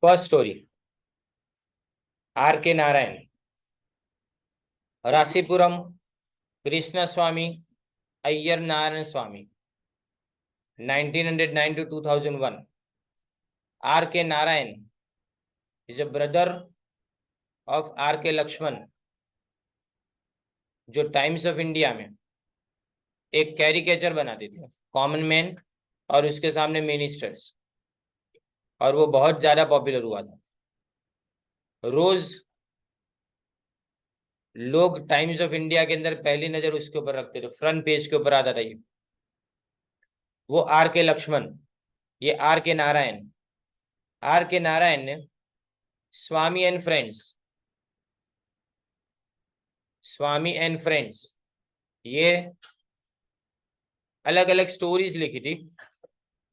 First story, R K Narayan, Rasipuram, Krishna Swami, Iyer Narayan Swami, 1909 to 2001. R K Narayan is a brother of R K Laxman, जो times of India में एक caricature बनाते थे, common man और उसके सामने मिनिस्टर्स, और वो बहुत ज्यादा पॉपुलर हुआ था। रोज लोग टाइम्स ऑफ इंडिया के अंदर पहली नजर उसके ऊपर रखते थे, फ्रंट पेज के ऊपर आता था ये। वो आर के लक्ष्मण, ये are K Narayan. Are K Narayan ने Swami and friends, Swami and friends, ये अलग अलग स्टोरीज लिखी थी,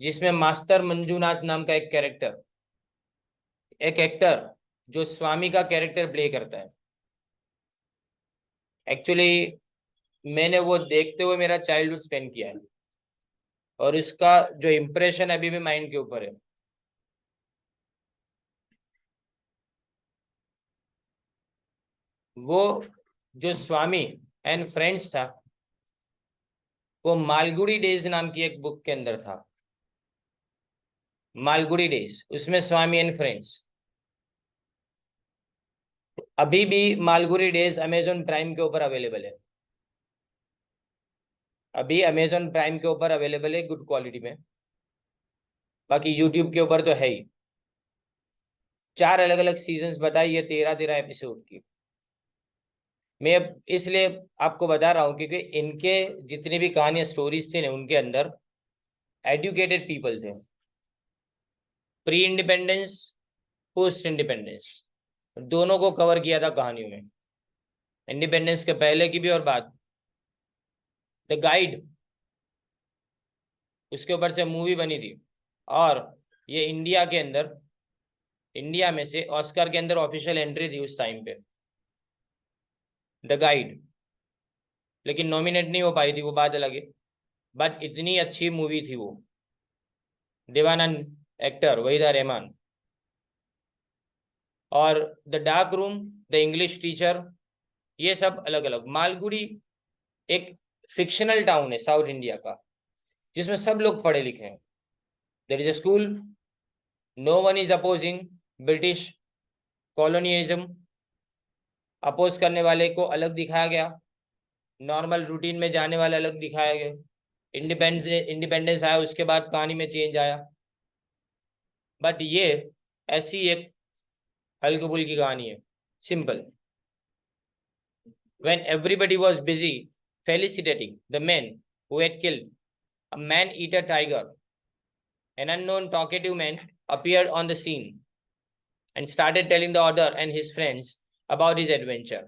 जिसमें मास्टर मंजूनाथ नाम का एक कैरेक्टर, एक एक्टर जो स्वामी का कैरेक्टर प्ले करता है। एक्चुअली मैंने वो देखते हुए मेरा चाइल्डहुड स्पेंड किया है, और इसका जो इम्प्रेशन अभी भी माइंड के ऊपर है। वो जो स्वामी एंड फ्रेंड्स था, वो मालगुडी डेज नाम की एक बुक के अंदर था। मालगुडी डेज, उसमें स्वामी एंड फ्रेंड्स। अभी भी मालगुडी डेज अमेजोन प्राइम के ऊपर अवेलेबल है, अभी अमेजोन प्राइम के ऊपर अवेलेबल है गुड क्वालिटी में। बाकी यूट्यूब के ऊपर तो है ही। 4 अलग अलग सीजन्स बताई है, 13 एपिसोड की। मैं इसलिए आपको बता रहा हूँ क्योंकि इनके जितनी भी कहानियां स्टोरीज थी ना, उनके अंदर एजुकेटेड पीपल थे। प्री इंडिपेंडेंस, पोस्ट इंडिपेंडेंस, दोनों को कवर किया था कहानियों में, इंडिपेंडेंस के पहले की भी और बाद। द गाइड, उसके ऊपर से मूवी बनी थी, और ये इंडिया के अंदर, इंडिया में से ऑस्कर के अंदर ऑफिशियल एंट्री थी उस टाइम पे, द गाइड। लेकिन नॉमिनेट नहीं हो पाई थी, वो बात अलग है, बट इतनी अच्छी मूवी थी वो। देवानंद एक्टर, वहीदा रहमान। और the dark room, the English teacher, ये सब अलग अलग। मालगुडी एक फिक्शनल टाउन है साउथ इंडिया का, जिसमें सब लोग पढ़े लिखे हैं। There is a school, no one is opposing British colonialism. Oppose करने वाले को अलग दिखाया गया, नॉर्मल रूटीन में जाने वाले अलग दिखाया गया। इंडिपेंडेंस आया, उसके बाद कहानी में चेंज आया। बट ये ऐसी एक हल्की फुल्की कहानी है, simple. When everybody was busy felicitating the men who had killed a man-eater tiger, an unknown talkative man appeared on the scene and started telling the author and his friends about his adventure.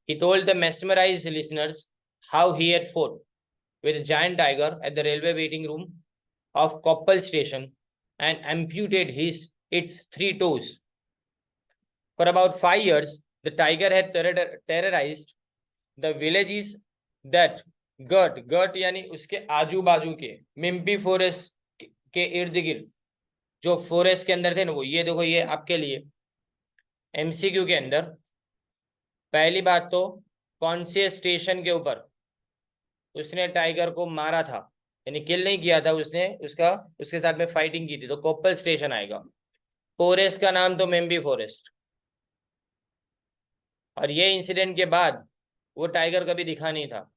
He told the mesmerized listeners how he had fought with a giant tiger at the railway waiting room of Koppal station and amputated its 3 toes. For about 5 years, the tiger had terrorized the villages that girt यानी उसके आजू बाजू के मिम्पी forest के इर्द गिर्द जो forest के अंदर थे ना, वो ये देखो, ये आपके लिए एमसीक्यू के अंदर। पहली बात तो कौन से स्टेशन के ऊपर उसने टाइगर को मारा था, यानी किल नहीं किया था उसने, उसके साथ में फाइटिंग की थी, तो कोप्पल स्टेशन आएगा। फॉरेस्ट का नाम तो मेम्बी फॉरेस्ट। और ये इंसिडेंट के बाद वो टाइगर कभी दिखा नहीं था।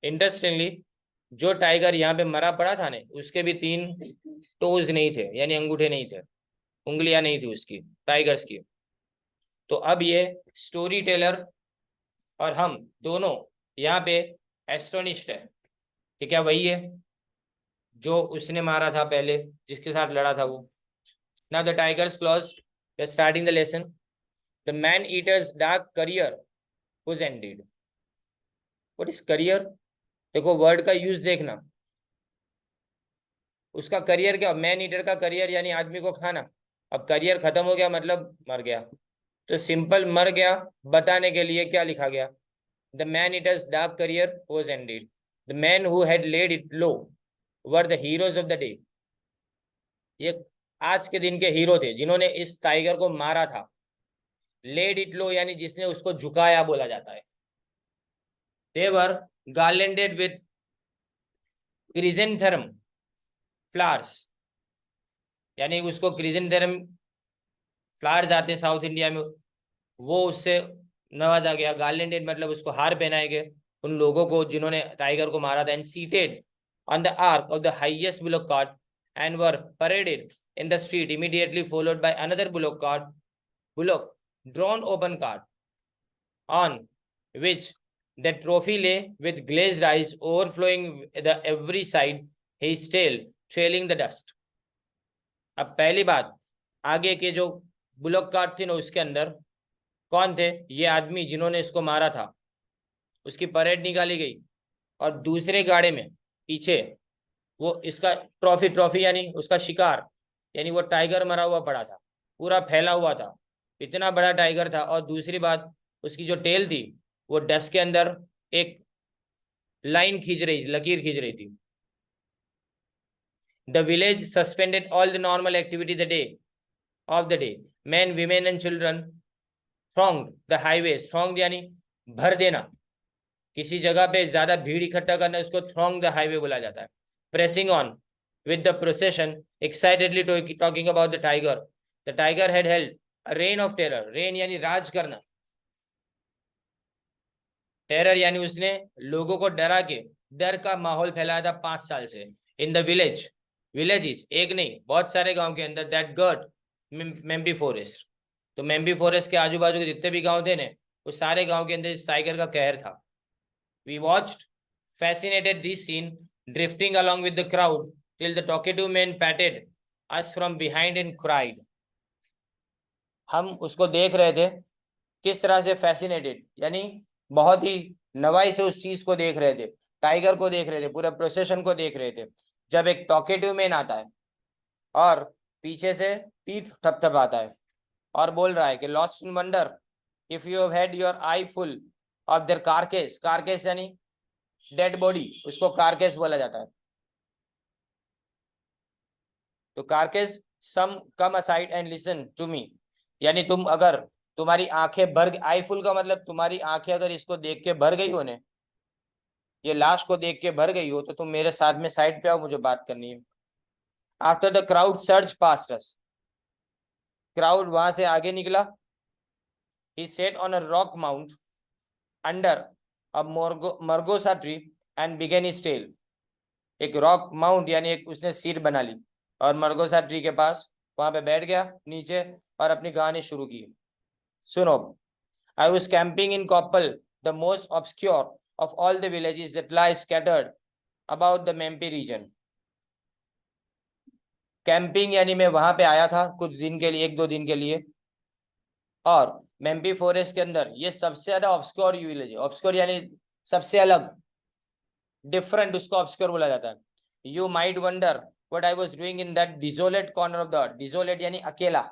इंटरेस्टिंगली, जो टाइगर यहाँ पे मरा पड़ा था ने, उसके भी 3 टोज नहीं थे, यानी अंगूठे नहीं थे, उंगलियां नहीं थी उसकी, टाइगर्स की। तो अब ये स्टोरी टेलर और हम दोनों यहाँ पे एस्टोनिश्ड है कि क्या वही है जो उसने मारा था पहले, जिसके साथ लड़ा था वो। Now the tiger's claw, we are starting the lesson. The man eater's dark career was ended. What is career? देखो वर्ड का यूज देखना। उसका करियर क्या? मैन ईटर का करियर यानी आदमी को खाना। अब करियर खत्म हो गया मतलब मर गया, तो सिंपल मर गया बताने के लिए क्या लिखा गया? The man eater's dark career was ended, the man who had led it low were the heroes of the day. ये आज के दिन के हीरो थे जिन्होंने इस टाइगर को मारा था। लेड इट लो यानी जिसने उसको झुकाया बोला जाता है। दे वर गार्लैंडेड विथ क्रिजेंथेरम फ्लावर्स, यानी उसको क्रिजेंथेरम फ्लावर्स आते हैं साउथ इंडिया में, वो उससे नवाजा गया। गार्लैंडेड मतलब उसको हार पहनाए गए उन लोगों को जिन्होंने टाइगर को मारा था। And seated on the ark of the highest bullock cart and were paraded in the street, immediately followed by another bullock drawn open cart, on which the trophy lay with glazed eyes overflowing the every side, his tail trailing the dust. अब पहली बात, आगे के जो bullock cart थे ना उसके अंदर कौन थे? ये आदमी जिन्होंने इसको मारा था, उसकी परेड निकाली गई। और दूसरे गाड़े में पीछे वो इसका ट्रॉफी यानी उसका शिकार, यानी वो टाइगर मरा हुआ पड़ा था, पूरा फैला हुआ था, इतना बड़ा टाइगर था। और दूसरी बात, उसकी जो टेल थी वो डस्ट के अंदर एक लाइन खींच रही, लकीर खींच रही थी। The village suspended all the normal activity the day of the day. Men, women and children thronged the highways. Thronged यानी भर देना, किसी जगह पे ज्यादा भीड़ इकट्ठा करना, उसको throng the highway बोला जाता है। Pressing on with the procession, excitedly talking about the tiger. The tiger had held a reign of terror. Reign यानी राज करना, टेरर यानी उसने लोगों को डरा के डर का माहौल फैलाया था 5 साल से। इन द विलेजेस, एक नहीं बहुत सारे गांव के अंदर, दैट गर्ड मेम्बी फॉरेस्ट। तो मेम्बी फॉरेस्ट के आजू बाजू के जितने भी गांव थे ना, वो सारे गांव के अंदर इस टाइगर का कहर था। We watched fascinated this scene drifting along with the crowd till the talkative man patted us from behind and cried. हम उसको देख रहे थे किस तरह से फैसिनेटेड यानी बहुत ही नवाई से उस चीज को देख रहे थे, टाइगर को देख रहे थे, पूरे प्रोसेशन को देख रहे थे, जब एक टॉकेटिव मैन आता है और पीछे से पीठ थपथपाता है और बोल रहा है कि lost in wonder if you have had your eye full of their carcass. Carcass यानी डेड बॉडी, उसको कारकेस बोला जाता है। तो carcass, some come aside and listen to me, यानी तुम अगर तुम्हारी आंखें भर, आई फुल का मतलब तुम्हारी आंखें अगर इसको देख के भर गई हो ने, ये लाश को देख के भर गई हो, तो तुम मेरे साथ में साइड पे आओ, मुझे बात करनी है। After the crowd surge past us, crowd वहां से आगे निकला। He sat on a rock mount under a margosa tree and began his tale. एक रॉक माउंट यानी एक उसने सीट बना ली और मरगोसा ट्री के पास वहां पे बैठ गया नीचे और अपनी कहानी शुरू की। सुनो, I was camping in Koppal, the most obscure of all the villages that lie scattered about the Mempi region. Camping यानी मैं वहां पे आया था कुछ दिन के लिए, 1-2 दिन के लिए, और मेम्पी फॉरेस्ट के अंदर ये सबसे ज्यादा ऑब्सक्योर विलेज है। ऑब्सक्योर यानी सबसे अलग, डिफरेंट, उसको ऑब्सक्योर बोला जाता है। You might wonder what I was doing in that desolate corner of the, desolate यानी अकेला,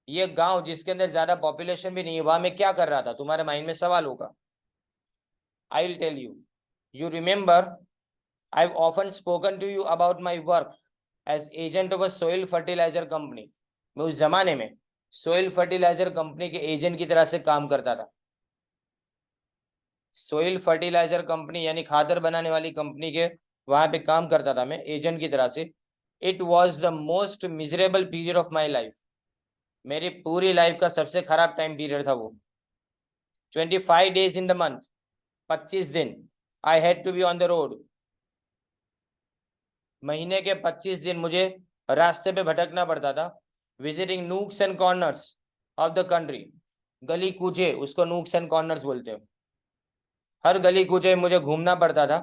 ये गांव जिसके अंदर ज्यादा पॉपुलेशन भी नहीं है, वहां में क्या कर रहा था? तुम्हारे माइंड में सवाल होगा। I will tell you. You remember, I've often spoken to you about my work as agent of a soil fertilizer company. मैं उस जमाने में सोइल फर्टिलाइजर कंपनी के एजेंट की तरह से काम करता था। सोइल फर्टिलाइजर कंपनी यानी खादर बनाने वाली कंपनी के वहां पे काम करता था मैं एजेंट की तरह से। It was the most miserable period of my life, मेरी पूरी लाइफ का सबसे खराब टाइम पीरियड था वो। 25 days in the month, 25 दिन, I had to be on the road. महीने के 25 दिन मुझे रास्ते पे भटकना पड़ता था। Visiting nooks and corners of the country, गली कूचे, उसको नूक्स एंड कॉर्नर्स बोलते हैं। हर गली कूचे मुझे घूमना पड़ता था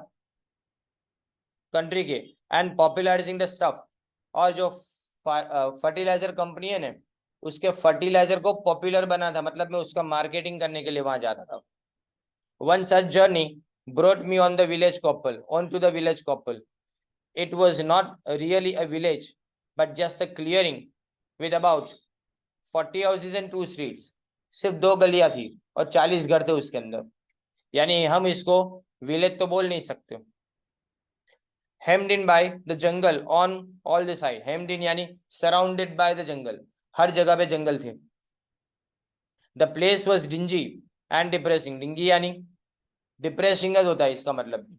कंट्री के। एंड पॉपुलराइजिंग द स्टफ, और जो फर्टिलाइजर कंपनी है ना, उसके फर्टिलाइजर को पॉपुलर बना था, मतलब मैं उसका मार्केटिंग करने के लिए वहां जाता था। One such journey brought me on the village Koppal, on to the village Koppal. It was not really a village, but just a clearing with about 40 houses and 2 streets. सिर्फ 2 गलियां थी और 40 घर थे उसके अंदर, यानी हम इसको विलेज तो बोल नहीं सकते। hemmed in by the jungle on all the side. Hemmed in यानी surrounded by the jungle, हर जगह पे जंगल थे. The place was dingy and depressing. Dingy यानी डिप्रेसिंग होता है इसका मतलब,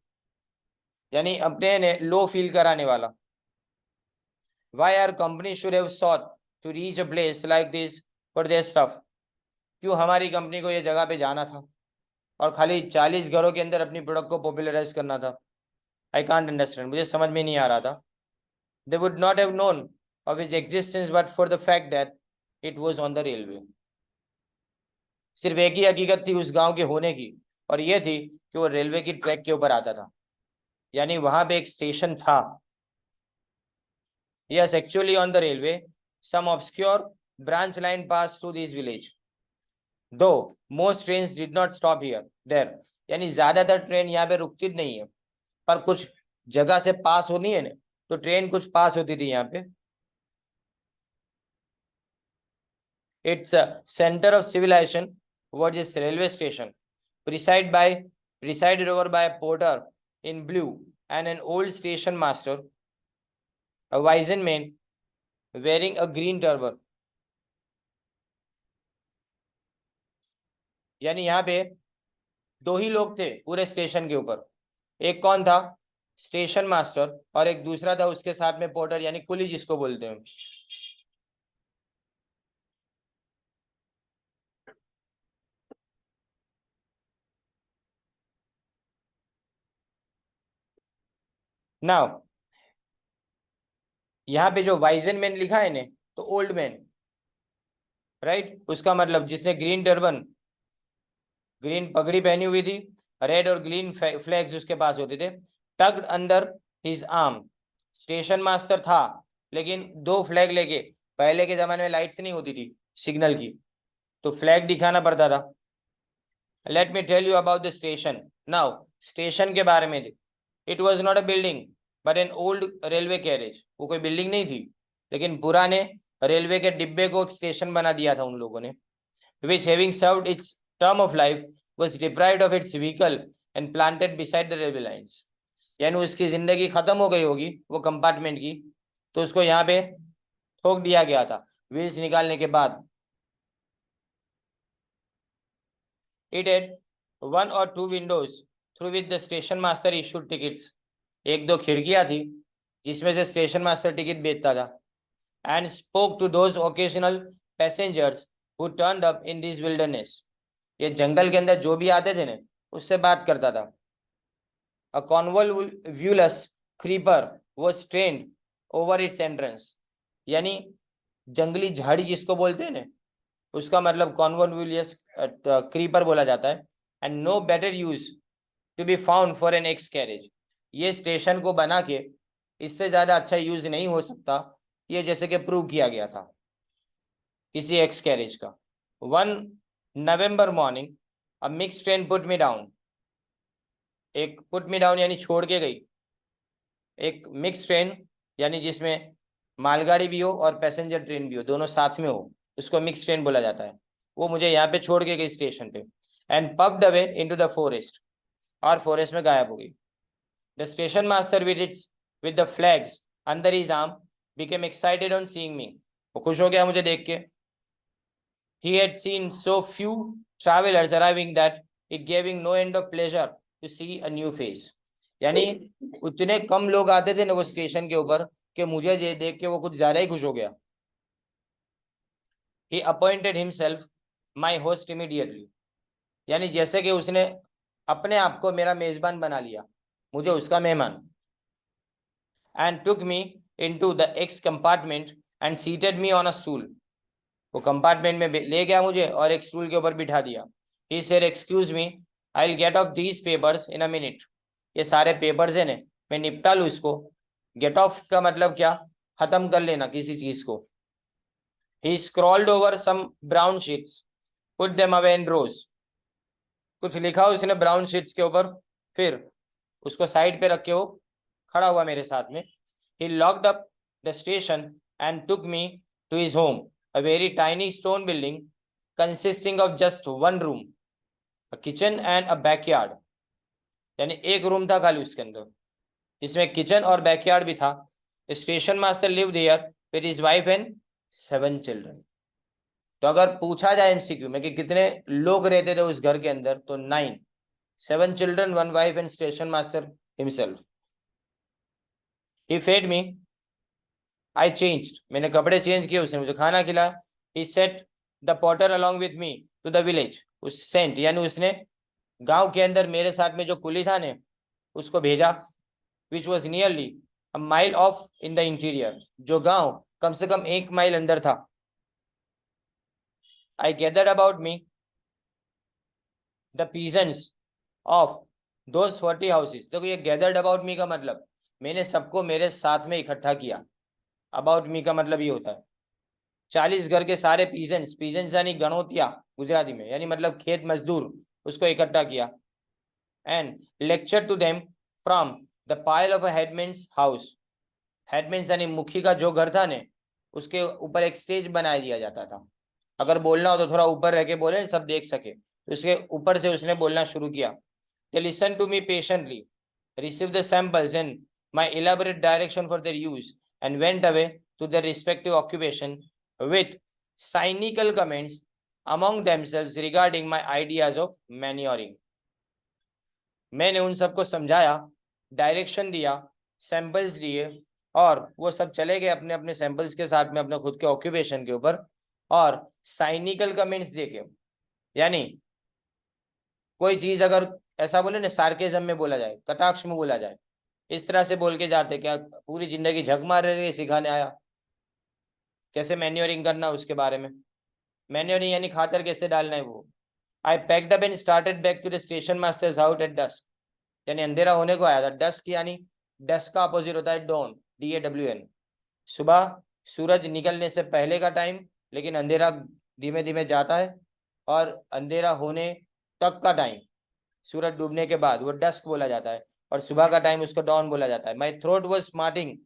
यानी अपने ने लो फील कराने वाला. Why our company should have sought to reach a place like this for their stuff? क्यों हमारी कंपनी को ये जगह पे जाना था और खाली 40 घरों के अंदर अपनी प्रोडक्ट को पॉपुलराइज करना था? आई कांट अंडरस्टैंड, मुझे समझ में नहीं आ रहा था. They would not have known of his existence but for the fact that it was on the railway. सिर्फ एक ही हकीकत थी उस गांव के होने की, और ये थी कि वो रेलवे की ट्रैक के ऊपर आता था, यानी वहां पे एक स्टेशन था. Yes, actually on the railway, some obscure branch line passed through this village. Though most trains did not stop here, there. यानी ज्यादातर ट्रेन यहाँ पे रुकती नहीं है, पर कुछ जगह से पास होनी है ना, तो ट्रेन कुछ पास होती थी यहाँ पे. It's a center of civilization. What is railway station? Presided over by a porter in blue and an old station master, a wizened man wearing a green turban. यानी यहाँ पे दो ही लोग थे पूरे स्टेशन के ऊपर. एक कौन था? स्टेशन मास्टर, और एक दूसरा था उसके साथ में पोर्टर यानी कुली जिसको बोलते हैं. नाउ यहाँ पे जो वाइजन मैन लिखा है ने, तो ओल्ड मैन, राइट, उसका मतलब जिसने ग्रीन टर्बन, ग्रीन पगड़ी पहनी हुई थी, रेड और ग्रीन फ्लैग्स उसके पास होते थे, tugged under his arm. Station master था लेकिन दो फ्लैग लेके, पहले के जमाने में लाइट्स नहीं होती थी सिग्नल की, तो फ्लैग दिखाना पड़ता था. Let me tell you about the station now. Station के बारे में, it was not a building but an old railway carriage. वो कोई बिल्डिंग नहीं थी लेकिन पुराने रेलवे के डिब्बे को एक स्टेशन बना दिया था उन लोगों ने. which having served its term of life was deprived of its vehicle and planted beside the railway lines. यानी उसकी जिंदगी खत्म हो गई होगी वो कंपार्टमेंट की, तो उसको यहाँ पे ठोक दिया गया था व्हील्स निकालने के बाद. It had one or two windows through which the station master issued tickets. एक दो खिड़कियां थी जिसमें से स्टेशन मास्टर टिकट बेचता था. And spoke to those occasional passengers who turned up in this wilderness. ये जंगल के अंदर जो भी आते थे ना, उससे बात करता था. A convolvulus creeper was trained over its entrance. यानी जंगली झाड़ी जिसको बोलते हैं ना, उसका मतलब कॉन्वोल्वुलस क्रीपर बोला जाता है. And no better use to be found for an ex carriage. ये स्टेशन को बना के इससे ज्यादा अच्छा यूज नहीं हो सकता, ये जैसे कि प्रूव किया गया था किसी एक्स कैरेज का. 1 November morning a mixed train put me down. एक पुट मी डाउन यानी छोड़ के गई. एक मिक्स ट्रेन यानी जिसमें मालगाड़ी भी हो और पैसेंजर ट्रेन भी हो, दोनों साथ में हो, उसको मिक्स ट्रेन बोला जाता है. वो मुझे यहाँ पे छोड़ के गई स्टेशन पे. And puffed away into the forest. और फॉरेस्ट में गायब हो गई. The station master with the flags under his arm became excited on seeing me. वो खुश हो गया मुझे देख के. He had seen so few travelers arriving that it gave him no end of pleasure to see a new face. यानी उतने कम लोग आते थे ना वो स्टेशन के ऊपर कि मुझे ये देख के वो कुछ ज्यादा ही खुश हो गया. He appointed himself my host immediately. यानी जैसे कि उसने अपने आप को मेरा मेजबान बना लिया, मुझे उसका मेहमान. And took me into the X compartment and seated me on a stool. वो कंपार्टमेंट में ले गया मुझे और एक स्टूल के ऊपर बिठा दिया. He said, excuse me, I'll get off these papers in a minute. ये सारे पेपर्स है ने, मैं निपटा लूँ इसको. गेट ऑफ का मतलब क्या? खत्म कर लेना किसी चीज को. He scrawled over some brown sheets, put them away in rows. कुछ लिखा उसने ब्राउन शीट्स के ऊपर, फिर उसको साइड पे रख के वो खड़ा हुआ मेरे साथ में. He locked up the station and took me to his home, a very tiny stone building consisting of just one room, a kitchen and a backyard. यानी एक रूम था खाली उसके अंदर. इसमें किचन और बैकयार्ड भी था। Station master live there with his wife and 7 children. तो अगर पूछा जाए एमसीक्यू में कि कितने लोग रहते थे उस घर के अंदर, तो 9, 7 children, 1 wife and station master himself. He fed me, I changed, मैंने कपड़े चेंज किए, उसने मुझे खाना खिलाया। He sent the porter along with me to the village, उस सेंट यानी उसने गांव के अंदर मेरे साथ में जो कुली था ने उसको भेजा, which was nearly a mile of in the interior, जो गांव कम से कम 1 माइल अंदर था। I gathered about me the peasants of those 40 houses. देखो ये गैदर्ड अबाउट मी का मतलब, मैंने सबको मेरे साथ में इकट्ठा किया। अबाउट मी का मतलब ये होता है 40 घर के सारे पीजेंट्स, पीजेंट्स यानी गणोतिया गुजराती में, यानी मतलब खेत मजदूर, उसको इकट्ठा किया। And lecture to them from the pyol of a headman's house. Headman's यानी मुखी का जो घर था ने, उसके ऊपर एक स्टेज बना दिया जाता था। अगर बोलना हो तो थोड़ा ऊपर रह के बोले, सब देख सके, तो उसके ऊपर से उसने बोलना शुरू किया। They listened to me patiently, received the samples and my elaborate direction for their use, and went away to their respective occupation with cynical comments among themselves regarding my ideas of manuring. मैंने उन सबको समझाया, direction दिया, samples दिए, और वो सब चले गए अपने अपने सैंपल्स के साथ में अपने खुद के ऑक्यूपेशन के ऊपर, और साइनिकल कमेंट्स देके, यानी कोई चीज अगर ऐसा बोले ना, सार्केज्म में बोला जाए, कटाक्ष में बोला जाए, इस तरह से बोल के जाते, क्या पूरी जिंदगी झक मार रहे सिखाने आया, कैसे मैन्योरिंग करना उसके बारे में। मैन्योरिंग यानी खातर कैसे डालना है वो। I packed up and started back to the station master's house at dusk, यानी अंधेरा होने को आया था। डस्क यानी डस्क का अपोजिट होता है डॉन, DAWN, सुबह सूरज निकलने से पहले का टाइम, लेकिन अंधेरा धीमे धीमे जाता है, और अंधेरा होने तक का टाइम, सूरज डूबने के बाद, वो डस्क बोला जाता है, और सुबह का टाइम उसको डॉन बोला जाता है। My throat was smarting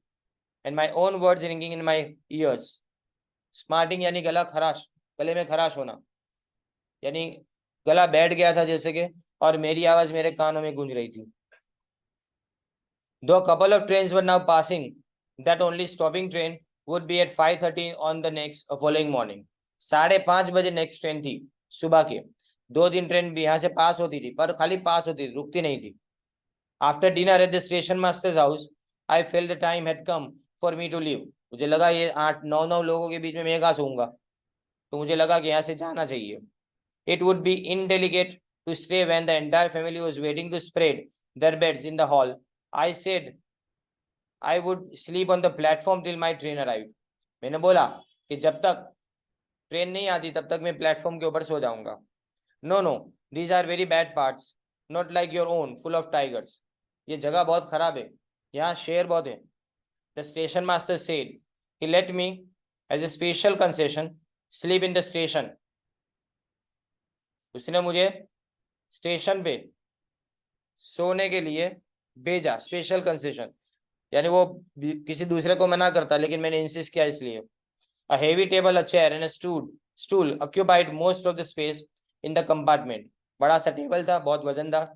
and my own words ringing in my years. Smarting यानी गला खराश, गले में खराश होना, यानी गला बैठ गया था जैसे कि, और मेरी आवाज मेरे कानों में गूंज रही थी। Though a couple of trains were now passing, that only stopping train would be at 5:30 on the next following morning. 5:30 बजे नेक्स्ट ट्रेन थी सुबह के। 2 दिन ट्रेन भी यहाँ से पास होती थी, पर खाली पास होती थी, रुकती नहीं थी। After dinner at the station master's house, I felt the time had come for me to leave. मुझे लगा ये 8-9 लोगों के बीच में मैं कहाँ सोऊंगा, तो मुझे लगा कि यहाँ से जाना चाहिए। It would be indelicate to stay when the entire family was waiting to spread their beds in the hall. I said I would sleep on the platform till my train arrived. मैंने बोला कि जब तक train नहीं आती तब तक मैं प्लेटफॉर्म के ऊपर सो जाऊंगा। No no, these are very bad parts, not like your own, full of tigers. ये जगह बहुत खराब है, यहाँ शेर बहुत है। The station master said he let me, as a special concession, sleep in the station. उसने मुझे स्टेशन पे सोने के लिए भेजा, स्पेशल कंसेशन, यानी वो किसी दूसरे को मना करता, लेकिन मैंने इंसिस्ट किया इसलिए। A heavy table, a chair and a stool occupied most of the space in the compartment. बड़ा सा टेबल था, बहुत वजनदार,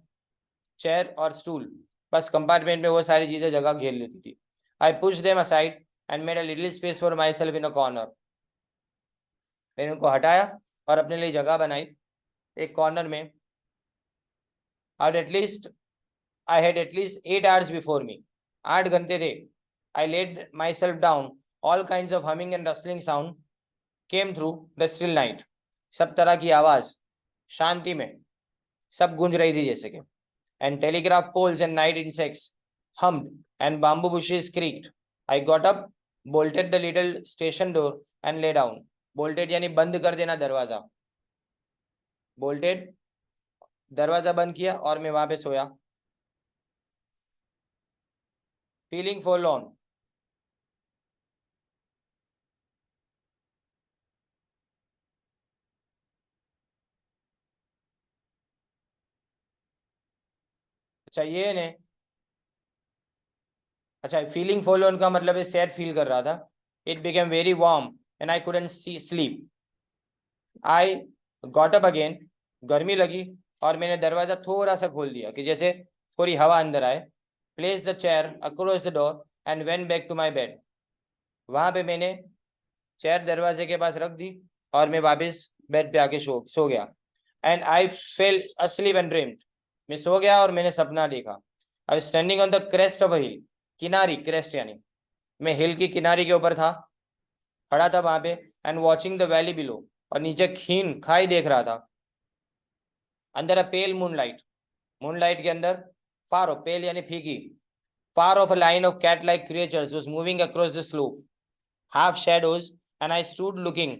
चेयर और स्टूल, बस कंपार्टमेंट में वो सारी चीजें जगह घेर लेती थी। I pushed them aside and made a little space for myself in a corner. मैंने उनको हटाया और अपने लिए जगह बनाई एक कॉर्नर में। I had at least 8 hours before me. 8 घंटे थे। I laid myself down. All kinds of humming and rustling sound came through the still night. सब तरह की आवाज शांति में सब गूंज रही थी जैसे कि। And telegraph poles and night insects hummed and bamboo bushes creaked. I got up, bolted the little station door and lay down. Bolted यानी बंद कर देना दरवाजा। Bolted दरवाजा बंद किया और मैं वहां पे सोया। Feeling forlorn. अच्छा ये ने, अच्छा फीलिंग फॉरलॉर्न का मतलब है सैड फील कर रहा था। It became very warm and I couldn't sleep. I got up again, गर्मी लगी और मैंने दरवाजा थोड़ा सा खोल दिया कि जैसे थोड़ी हवा अंदर आए। placed the chair across the door and went back to my bed. वहां पे मैंने चेयर दरवाजे के पास रख दी और मैं वापस बेड पे आके सो गया. And I fell asleep and dreamed. मैं सो गया और मैंने सपना देखा. I was standing on the crest of a hill. किनारी, crest यानी मैं हिल की किनारी के ऊपर था, खड़ा था वहां पे. And watching the valley below, और नीचे खीन खाई देख रहा था. अंदर अ पेल मूनलाइट, मूनलाइट के अंदर फार ऑफ, पेल यानी फीकी, far off a line of cat like creatures was moving across the slope, half shadows, and I stood looking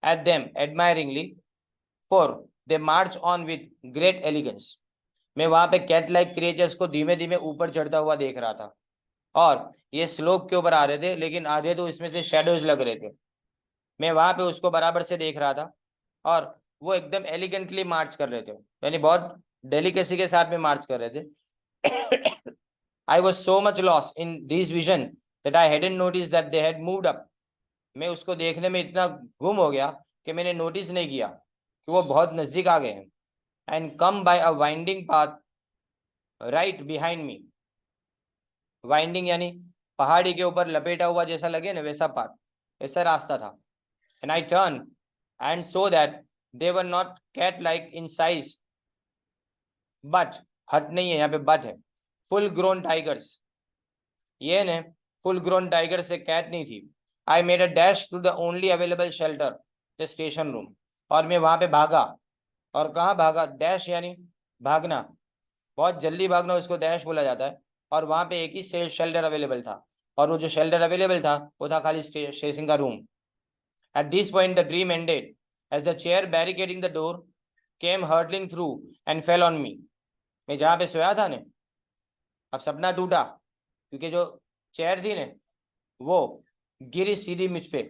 at them admiringly, for they march on with great elegance. मैं वहां पे cat like creatures को धीमे धीमे ऊपर चढ़ता हुआ देख रहा था, और ये स्लोप के ऊपर आ रहे थे, लेकिन आधे तो इसमें से शेडोज लग रहे थे. मैं वहां पे उसको बराबर से देख रहा था, और वो एकदम एलिगेंटली मार्च कर रहे थे, यानी बहुत डेलिकेसी के साथ में मार्च कर रहे थे. I was so much lost in this vision that I hadn't noticed that they had moved up. मैं उसको देखने में इतना गुम हो गया कि मैंने नोटिस नहीं किया कि वो बहुत नजदीक आ गए हैं. And come by a winding path right behind me. Winding यानी पहाड़ी के ऊपर लपेटा हुआ जैसा लगे ना, वैसा पाथ, ऐसा रास्ता था. And I turn and saw that they were not cat like in size, but, हट नहीं है यहाँ पे, बट है, फुल ग्रोन टाइगर्स. ये ने फुल ग्रोन टाइगर से कैट नहीं थी. I made a dash to the only available shelter, the station room. और मैं वहां पे भागा. और कहाँ भागा? डैश यानी भागना, बहुत जल्दी भागना, उसको डैश बोला जाता है. और वहां पे एक ही शेल्टर अवेलेबल था, और वो जो शेल्टर अवेलेबल था वो था खाली स्टेशन का room. At this point the dream ended as the chair barricading the door came hurtling through and fell on me. मैं जहाँ पे सोया था ने, अब सपना टूटा, क्योंकि जो चेयर थी ने वो गिरी सीधी मुझ पे,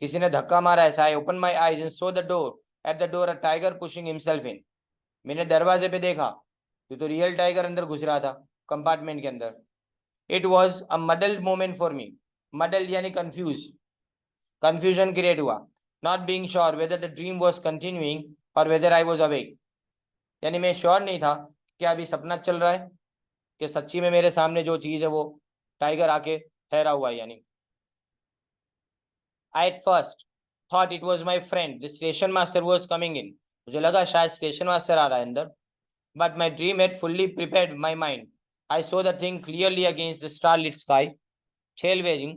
किसी ने धक्का मारा ऐसा. I open my eyes and so the door, at the door a tiger pushing himself in. मैंने दरवाजे पे देखा तो रियल टाइगर अंदर घुस रहा था कंपार्टमेंट के अंदर. It was a muddled moment for me. Muddled यानी कंफ्यूज, कंफ्यूजन क्रिएट हुआ. Not being sure whether the dream was continuing और वेदर आई वॉज अवेक. यानी मैं श्योर नहीं था कि अभी सपना चल रहा है कि सच्ची में मेरे सामने जो चीज है वो टाइगर आके ठहरा हुआ है. यानी I at first thought it was my friend, the station master was coming in. मुझे लगा शायद स्टेशन मास्टर आ रहा है अंदर. But my dream had fully prepared my mind. I saw the thing clearly against the starlit sky, tail waving,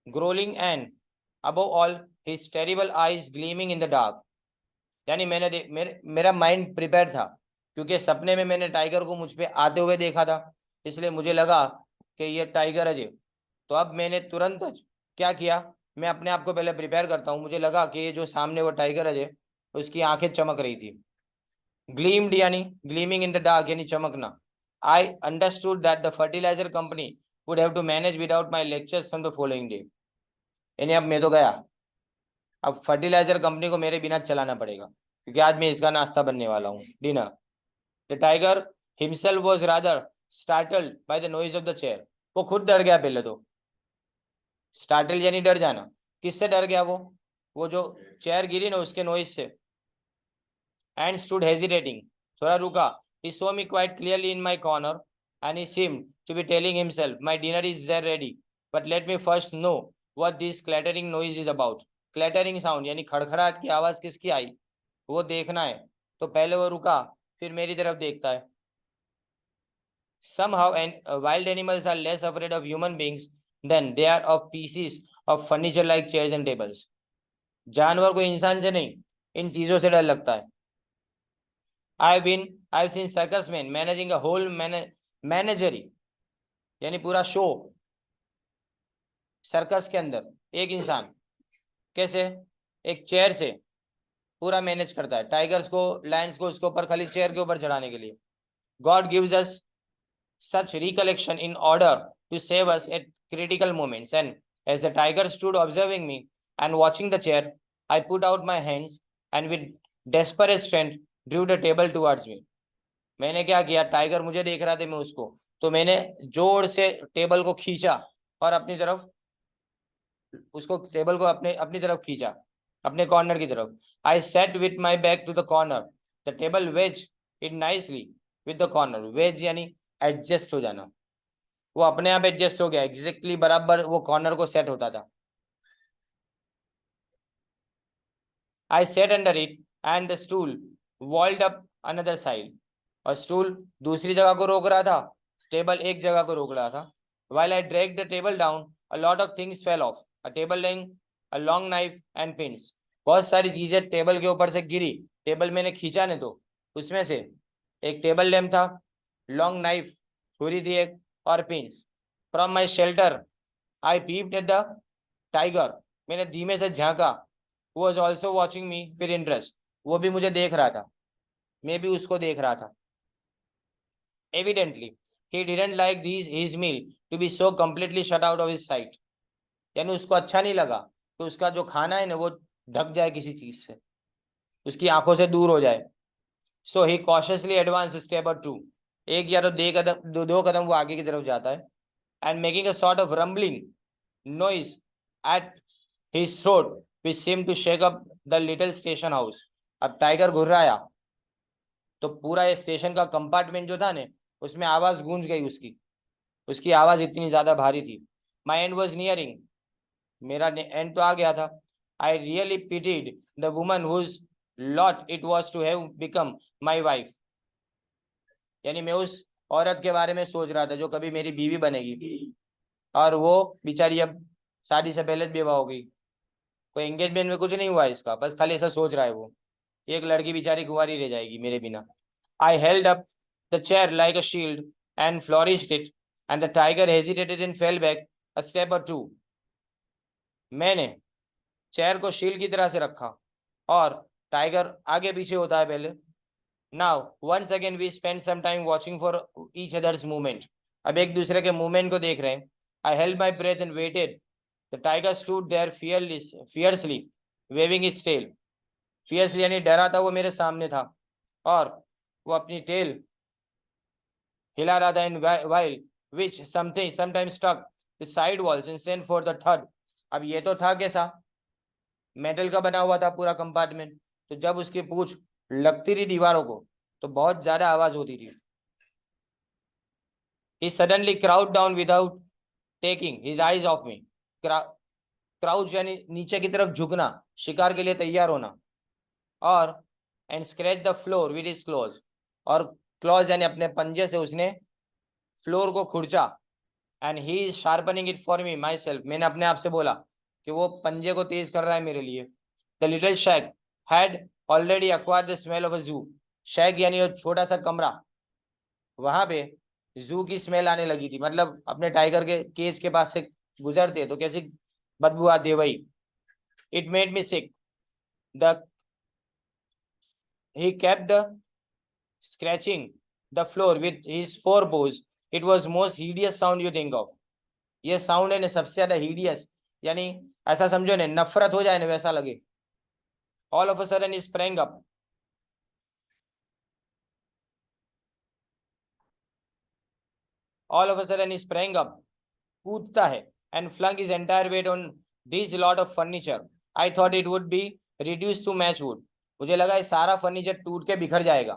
growling, and above all, his terrible eyes gleaming in the dark. यानी मेरा mind prepare था, क्योंकि सपने में मैंने tiger को मुझ पे आते हुए देखा था, इसलिए मुझे लगा कि ये टाइगर है. तो अब मैंने तुरंत क्या किया, मैं अपने आप को पहले प्रिपेयर करता हूँ. मुझे लगा कि ये जो सामने वो टाइगर है उसकी आंखें चमक रही थी. ग्लीम्ड यानी ग्लीमिंग इन द डार्क यानी चमकना. I understood that the fertilizer company would have to manage without my lectures from the following day. यानी अब मैं तो गया, अब फर्टिलाइजर कंपनी को मेरे बिना चलाना पड़ेगा, क्योंकि आज मैं इसका नाश्ता बनने वाला हूँ, dinner. The tiger himself was rather startled by the noise of the chair. वो खुद डर गया पहले तो. स्टार्टल यानी डर जाना. किससे डर गया वो जो चेयर गिरी ना उसके नॉइज से. एंड स्टूड हेजिटेटिंग, थोड़ा रुका. He saw me quite clearly in my corner and he seemed to be telling himself, my dinner is there ready, but let me first know what this clattering noise is about. Clattering sound यानी खड़खड़ाहट की आवाज किसकी आई वो देखना है. तो पहले वो रुका, फिर मेरी तरफ देखता है. Somehow, and wild animals are less afraid of human beings than they are of pieces of furniture like chairs and tables. जानवर को इंसान से नहीं, इन चीजों से डर लगता है. I've seen circus men managing a whole menagerie, यानी पूरा शो. सर्कस के अंदर एक इंसान कैसे एक चेयर से पूरा मैनेज करता है, टाइगर्स को, लायंस को उसके ऊपर खाली चेयर के ऊपर चढ़ाने के लिए. God gives us such recollection in order to save us at critical moments. And as the tiger stood observing me and watching the chair, I put out my hands and with desperate strength drew the table towards me. मैंने क्या किया, tiger मुझे देख रहा था, मैं उसको, तो मैंने जोर से टेबल को खींचा और अपनी तरफ, उसको टेबल को अपनी तरफ खींचा, अपने कॉर्नर की तरफ. I sat with my back to the corner, the table wedge it nicely with the corner. Wedge यानी एडजस्ट हो जाना, वो अपने आप एडजस्ट हो गया, एग्जैक्टली बराबर वो कॉर्नर को सेट होता था। I sat under it and the stool walled up another side. और स्टूल दूसरी जगह को रोक रहा था, टेबल एक जगह को रोक रहा था। While I dragged the table down, a lot of things fell off. A table length, a long knife and pins. बहुत सारी चीजें टेबल के ऊपर से गिरी। टेबल मैंने खींचा नहीं तो उसमें से एक टेबल लैम्प था, लॉन्ग नाइफ छुरी थी एक, और pins. From my shelter I peeped at the tiger. मैंने धीमे से झांका। Was also watching me with interest. वो भी मुझे देख रहा था, मैं भी उसको देख रहा था। Evidently he didn't like this his meal to be so completely shut out of his sight. यानी उसको अच्छा नहीं लगा तो उसका जो खाना है ना वो ढक जाए किसी चीज से, उसकी आंखों से दूर हो जाए। सो ही कॉशियसली एडवांस स्टेप और टू। एक या तो दो कदम वो आगे की तरफ जाता है। And making a sort of rumbling noise at his throat which seemed to shake up the little station house। अब टाइगर घुर्राया तो पूरा ये स्टेशन का कंपार्टमेंट जो था ने उसमें आवाज गूंज गई उसकी। उसकी आवाज इतनी ज्यादा भारी थी। My end was nearing. मेरा एंड तो आ गया था। I really pitied the woman whose lot it was to have become my wife. यानी मैं उस औरत के बारे में सोच रहा था जो कभी मेरी बीवी बनेगी, और वो बेचारी अब शादी से पहले बेवा हो गई। कोई एंगेजमेंट में कुछ नहीं हुआ इसका, बस खाली ऐसा सोच रहा है वो। एक लड़की बेचारी कुंवारी रह जाएगी मेरे बिना। I held up the chair like a shield and flourished it and the tiger hesitated and fell back a step और टू। मैंने चेयर को शील्ड की तरह से रखा और टाइगर आगे पीछे होता है पहले। Now once again we spent some time watching for each other's movement। अब एक दूसरे के मूवमेंट को देख रहे हैं। I held my breath and waited। The tiger stood there fiercely waving its tail। fiercely यानी डरा था वो मेरे सामने था और वो अपनी टेल हिला रहा था। इन while which something sometimes struck the side walls and sent for the thud। अब ये तो था कैसा, मेटल का बना हुआ था पूरा कंपार्टमेंट, तो जब उसकी पूंछ लगती थी दीवारों को तो बहुत ज्यादा आवाज होती थी। He suddenly crouched down without taking his eyes off me। Crouch यानी नीचे की तरफ झुकना, शिकार के लिए तैयार होना। और and scratch the floor with his claws. और क्लॉज यानी अपने पंजे से उसने फ्लोर को खुरचा। And he is sharpening it for me myself. मैंने अपने आप से बोला कि वो पंजे को तेज कर रहा है मेरे लिए। The little shack had already acquired the smell of a zoo. Shack यानी वो छोटा सा कमरा, वहां पे जू की स्मेल आने लगी थी। मतलब अपने टाइगर के केज के पास से गुजरते तो कैसी बदबू आती है वही। It made me sick. The he kept scratching the floor with his forepaws। it was most hideous sound you think of। ये साउंड है ना सबसे ज्यादा हिडियस, यानी ऐसा समझो ना नफरत हो जाए ना वैसा लगे। All of a sudden he sprang up. All of a sudden he sprang up कूदता है। And flung his entire weight on this lot of furniture। I thought it would be reduced to matchwood। मुझे लगा ये सारा furniture टूट के बिखर जाएगा।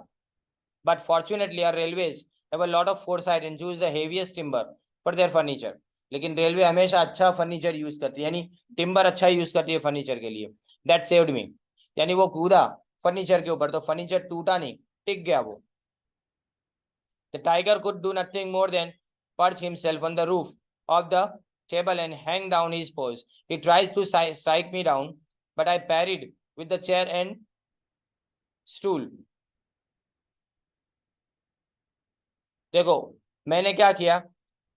But fortunately our railways have a lot of foresight and choose the heaviest timber for their furniture। लेकिन railway हमेशा अच्छा फर्नीचर यूज करती है, यानी टिम्बर अच्छा यूज करती है फर्नीचर के लिए। That saved me. यानी वो कूदा फर्नीचर के ऊपर तो फर्नीचर टूटा नहीं, टिक गया वो। The tiger could do nothing more than perch himself on the roof of the table and hang down his paws। He tries to strike me down, but I parried with the chair and stool। देखो मैंने क्या किया,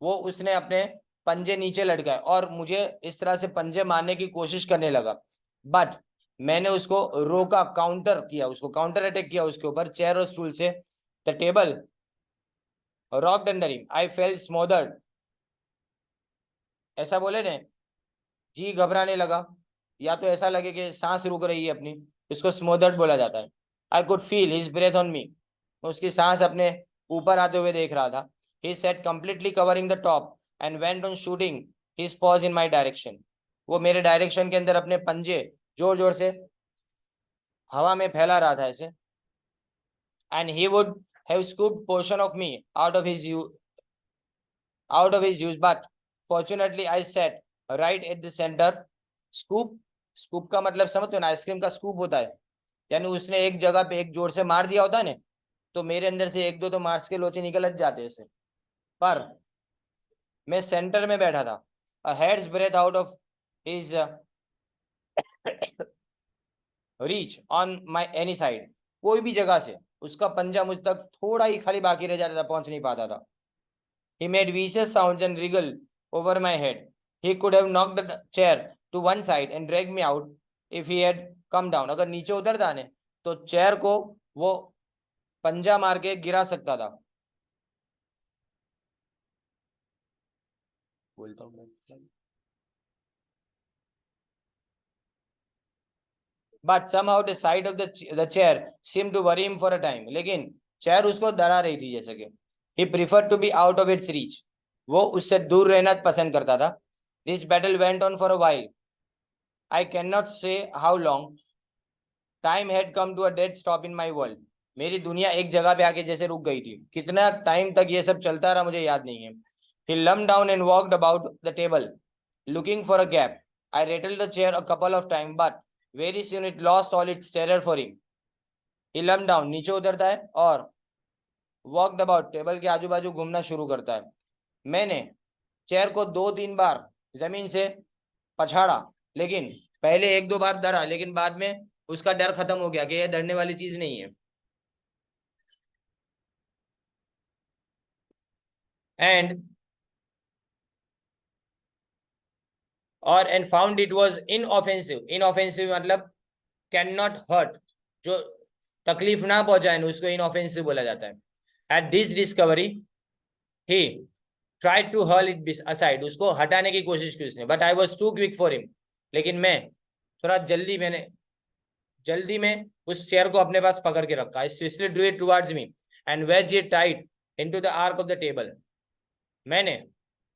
वो उसने अपने पंजे नीचे लटकाए और मुझे इस तरह से पंजे मारने की कोशिश करने लगा। बट मैंने उसको रोका, काउंटर किया, उसको काउंटर अटैक किया उसके ऊपर चेयर और स्टूल से। The table rocked under him. I felt smothered. ऐसा बोले ने, जी घबराने लगा, या तो ऐसा लगे कि सांस रुक रही है अपनी, इसको स्मोदर्ड बोला जाता है। I could feel his breath on me. उसकी सांस अपने ऊपर आते हुए देख रहा था। He sat completely covering the top and went on shooting his paws in my direction. वो मेरे डायरेक्शन के अंदर अपने पंजे जोर जोर से हवा में फैला रहा था ऐसे। And he would have scooped portion of me out of his out of his use, but fortunately I sat right at the center. Scoop, scoop का मतलब समझते हो ना, आइसक्रीम का स्कूप होता है, यानी उसने एक जगह पे एक जोर से मार दिया होता है ना, तो मेरे अंदर से एक दो तो मार्स के लोचे निकल जाते हैं, पर मैं सेंटर में बैठा था. A hair's breadth out of his reach on my any side. कोई भी जगह से उसका पंजा मुझ तक थोड़ा ही खाली बाकी रह जाता था, पहुंच नहीं पाता था. He made vicious sounds and wriggled over my head. He could have knocked the chair to one side and dragged me out if he had come down. अगर नीचे उतरता ने तो चेयर को वो पंजा मार के गिरा सकता था. बोलता हूँ but somehow the sight of the chair seemed to worry him for a time. लेकिन चेयर उसको डरा रही थी जैसे कि. He preferred to be out of its reach. वो उससे दूर रहना पसंद करता था. This battle went on for a while. I cannot say how long. Time had come to a dead stop in my world. मेरी दुनिया एक जगह पे आके जैसे रुक गई थी. कितना टाइम तक ये सब चलता रहा मुझे याद नहीं है. He lumped down and walked about the table, looking for a gap. I rattled the chair a couple of times, but very soon it lost all its terror for him. He lumped down, नीचे उतरता है और walked about, table के आजू बाजू घूमना शुरू करता है. मैंने चेयर को 2-3 बार जमीन से पछाड़ा, लेकिन पहले 1-2 बार डरा, लेकिन बाद में उसका डर खत्म हो गया कि यह डरने वाली चीज नहीं है. and found it was inoffensive. Inoffensive मतलब कैन नॉट हर्ट, जो तकलीफ ना पहुंचाए उसको inoffensive बोला जाता है. At this discovery, he tried to hurl it aside. उसको हटाने की कोशिश की उसने, but I was too quick for him. लेकिन मैं थोड़ा जल्दी में उस चेयर को अपने पास पकड़ के रखा. I swiftly drew it towards me and wedged it tight into the arc of the table. मैंने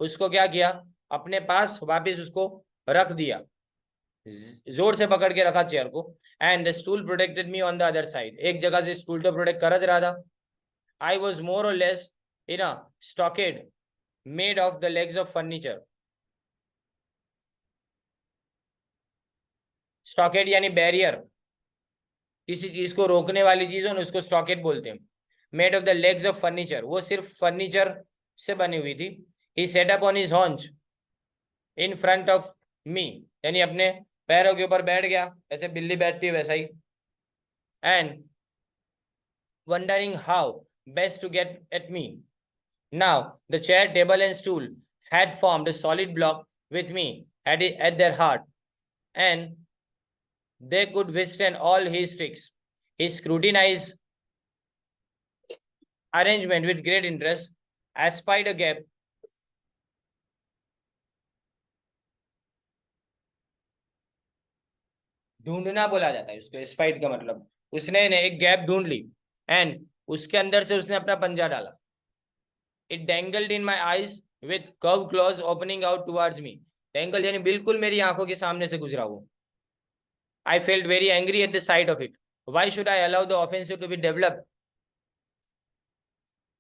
उसको क्या किया, अपने पास वापस उसको रख दिया, जोर से पकड़ के रखा चेयर को. And the stool protected me on the other side. एक जगह से स्टूल तो प्रोटेक्ट कर रहा था. आई was more or less in a stockade made of the legs of furniture. Stockade यानी बैरियर, किसी चीज को रोकने वाली चीज हो ना, उसको स्टॉकेड बोलते हैं. Made of the legs of furniture, वो सिर्फ फर्नीचर से बनी हुई थी. He sat up on his haunch in front of me, यानी अपने पैरों के ऊपर बैठ गया, ऐसे बिल्ली बैठती है वैसा ही. And wondering how best to get at me. Now the chair, table and stool had formed a solid block with me at their heart, and they could withstand all his tricks. He scrutinized arrangement with great interest, espied a gap ढूंढना बोला जाता है उसको. Spite का मतलब उसने एक gap ढूंढ ली एंड उसके अंदर से उसने अपना पंजा डाला. It dangled in my eyes with curve claws opening out towards me. Dangle यानी बिल्कुल मेरी आंखों के सामने से गुजरा वो. I felt very angry at the sight of it. Why should I allow the offensive to be develop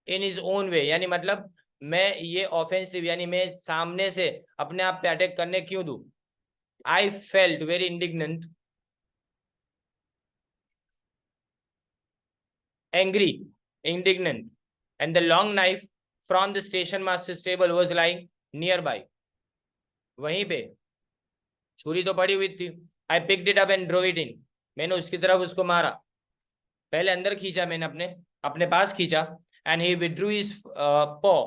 in his own way, यानी मतलब मैं ये ऑफेंसिव यानी मैं सामने से अपने आप पे अटैक करने क्यों दूं. आई felt very indignant, angry, indignant, and the long knife from the station master's table was lying nearby. वहीं पे छुरी तो पड़ी हुई थी. I picked it up and drove it in. मैंने उसकी तरफ उसको मारा, पहले अंदर खींचा मैंने अपने पास खींचा. And he withdrew his paw,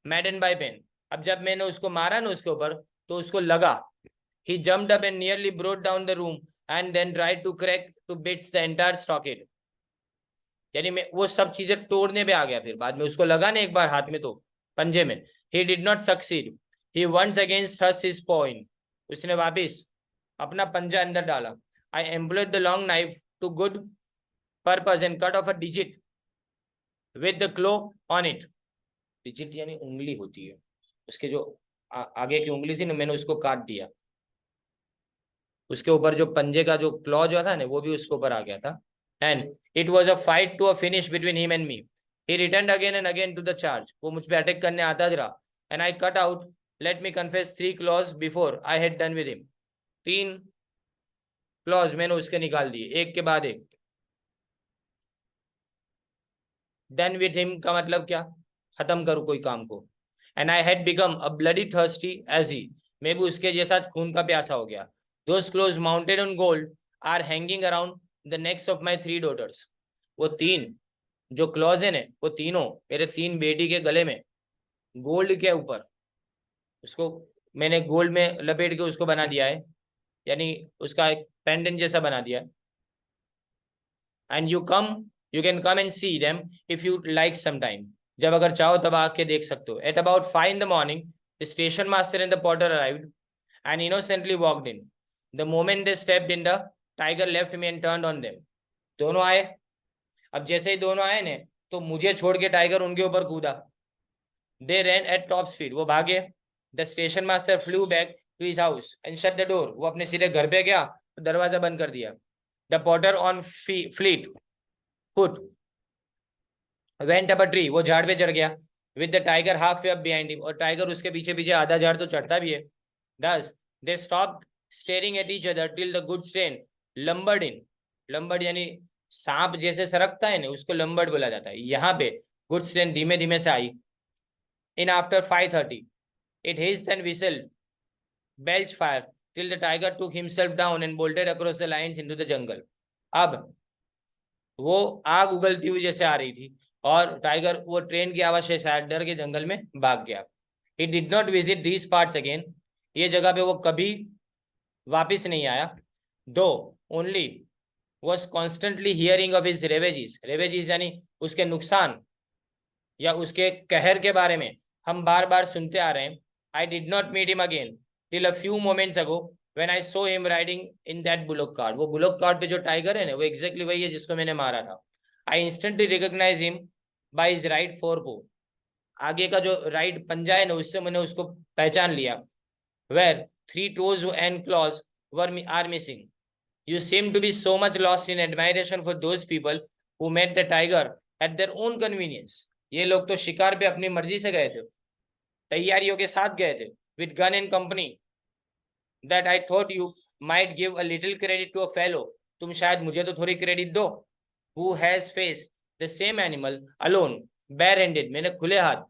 maddened by pain. अब जब मैंने उसको मारा ना उसके ऊपर, तो उसको लगा. He jumped up and nearly brought down the room and then tried to crack to bits the entire stockade. यानी मैं वो सब चीजें तोड़ने पे आ गया. फिर बाद में उसको लगा ना एक बार हाथ में, तो पंजे में. He did not succeed. He once again thrust his paw in. उसने वापिस अपना पंजा अंदर डाला. I employed the long knife to good purpose and cut off a digit with the claw on it. digit यानी उंगली होती है, उसके जो आगे की उंगली थी ना, मैंने उसको काट दिया. उसके ऊपर जो पंजे का जो क्लॉ जो था ना, वो भी उसके ऊपर आ गया था. And it was a fight to a finish between him and me. He returned again and again to the charge. वो मुझ पे अटैक करने आता रहा, and I cut out, let me confess, 3 claws before I had done with him. 3 clause मैंने उसके निकाल दिए, एक के बाद एक. देन विथ हिम का मतलब क्या, खत्म करो कोई काम को. And I had become a bloody thirsty as he, मैं भी उसके जैसा खून का प्यासा हो गया. Those claws mounted on gold are hanging around the necks of my 3 daughters. वो 3 जो क्लॉज है, वो तीनों मेरे 3 बेटी के गले में गोल्ड के ऊपर, उसको मैंने गोल्ड में लपेट के उसको बना दिया है, यानी उसका एक पेंडेंट जैसा बना दिया है. And you can come and see them if you like some time, जब अगर चाहो तब आके देख सकते हो. At about 5 in the morning, the station master and the porter arrived and innocently walked in. The moment they stepped in, the tiger left me and turned on them. दोनों आए. अब जैसे ही दोनों आए ने, तो मुझे छोड़ के टाइगर उनके ऊपर कूदा. They ran at top speed, वो भागे. The station master flew back to his house and shut the door. वो अपने सीधे घर पे गया, तो दरवाजा बंद कर दिया. The porter on fleet foot went up a tree, वो झाड़ पे चढ़ गया. With the tiger halfway up behind him, और टाइगर उसके पीछे पीछे आधा झाड़ तो चढ़ता भी है. Thus they stopped staring at each other till the good strain lumbered in. लंबर्ड यानी सांप जैसे सरकता है ना, उसको लंबर्ड बोला जाता है. यहाँ पे गुड स्ट्रेन धीमे धीमे से आई. In after 5:30, it hissed and whistled, belched fire till the tiger took himself down and bolted across the lines into the jungle. अब वो आग उगलती हुई जैसे आ रही थी, और टाइगर वो ट्रेन की आवाज से शायद डर के जंगल में भाग गया. He did not visit these parts again. ये जगह पे वो कभी वापिस नहीं आया. Though only was constantly hearing of his ravages. Ravages यानी उसके नुकसान या उसके कहर के बारे में हम बार बार सुनते आ रहे हैं. I did not meet him again till a few moments ago when I saw him riding in that bullock cart. वो bullock cart पे जो टाइगर है ना, वो exactly वही है जिसको मैंने मारा था. I instantly recognized him by his right forepaw. आगे का जो राइट पंजा है ना, उससे मैंने उसको पहचान लिया. Where 3 toes and claws are missing. You seem to be so much lost in admiration for those people who met the tiger at their own convenience. ये लोग तो शिकार पे अपनी मर्जी से गए थे, तैयारियों के साथ गए थे. With gun and company, that I thought you might give a little credit to a fellow. तुम शायद मुझे तो थोड़ी क्रेडिट दो. Who has faced the same animal alone, bare-handed. मैंने खुले हाथ,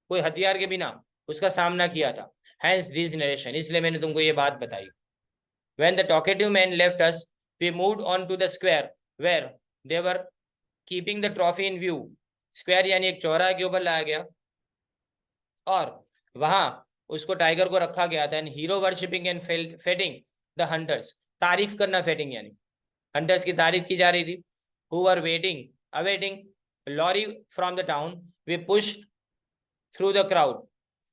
कोई हथियार के बिना उसका सामना किया था. Hence this narration. इसलिए मैंने तुमको ये बात बताई. When the talkative men left us, we moved on to the square where they were keeping the trophy in view. Square यानी एक चौराहे के ऊपर लाया गया, और वहां उसको टाइगर को रखा गया था. And hero worshipping and feting the hunters. तारीफ करना, फेटिंग यानी हंटर्स की तारीफ की जा रही थी. Who were awaiting lorry from the town. We push through the crowd.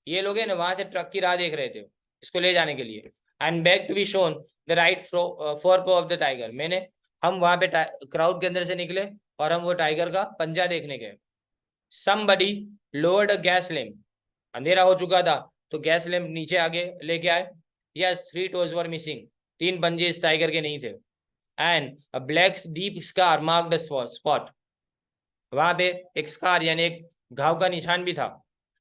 ये लोग है ना, वहां से ट्रक की राह देख रहे थे इसको ले जाने के लिए. And back to be shown the right forepaw of the tiger. हम वहां पे क्राउड के अंदर से निकले और हम वो टाइगर का पंजा देखने गए. Somebody lowered a gas lamp. अंधेरा हो चुका था तो गैस लैंप नीचे आगे लेके आए. Yes, 3 toes were missing. 3 पंजे इस टाइगर के नहीं थे. And a black deep scar marked the spot. वहां पे एक स्कार यानी एक घाव का निशान भी था.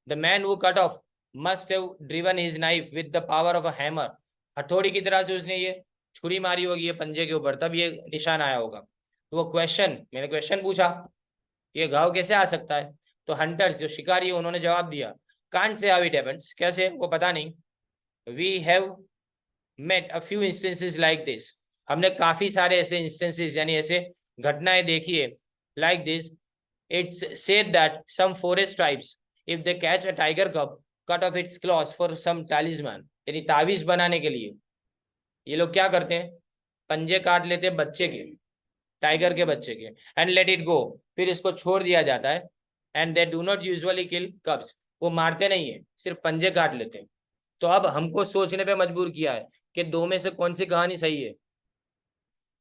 The man who cut off must have driven his knife with the power of a hammer. हथौड़ी की तरह से उसने ये छुरी मारी होगी ये पंजे के ऊपर, तब ये निशान आया होगा. तो वो मैंने क्वेश्चन पूछा, ये घाव कैसे आ सकता है? तो हंटर्स जो शिकारी उन्होंने जवाब दिया, can't say how it happens. कैसे वो पता नहीं. We have met a few instances like this. हमने काफी सारे ऐसे इंस्टेंसेस यानी ऐसे घटनाएं देखी है. Like this, it's said that some forest tribes if they catch a tiger cub cut off its claws for some talisman. यानी तावीज बनाने के लिए ये लोग क्या करते हैं, पंजे काट लेते हैं बच्चे के, टाइगर के बच्चे के, एंड लेट इट गो. फिर इसको छोड़ दिया जाता है. And they do not usually किल कब्स. वो मारते नहीं है, सिर्फ पंजे काट लेते हैं. तो अब हमको सोचने पे मजबूर किया है कि 2 में से कौन सी कहानी सही है.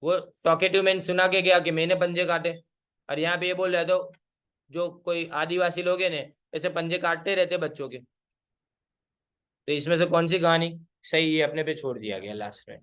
वो टॉकेटिव मैन सुना के गया कि मैंने पंजे काटे, और यहाँ पे ये बोल रहे तो जो कोई आदिवासी लोग हैं ने ऐसे पंजे काटते रहते बच्चों के. तो इसमें से कौन सी कहानी सही है अपने पे छोड़ दिया गया लास्ट में.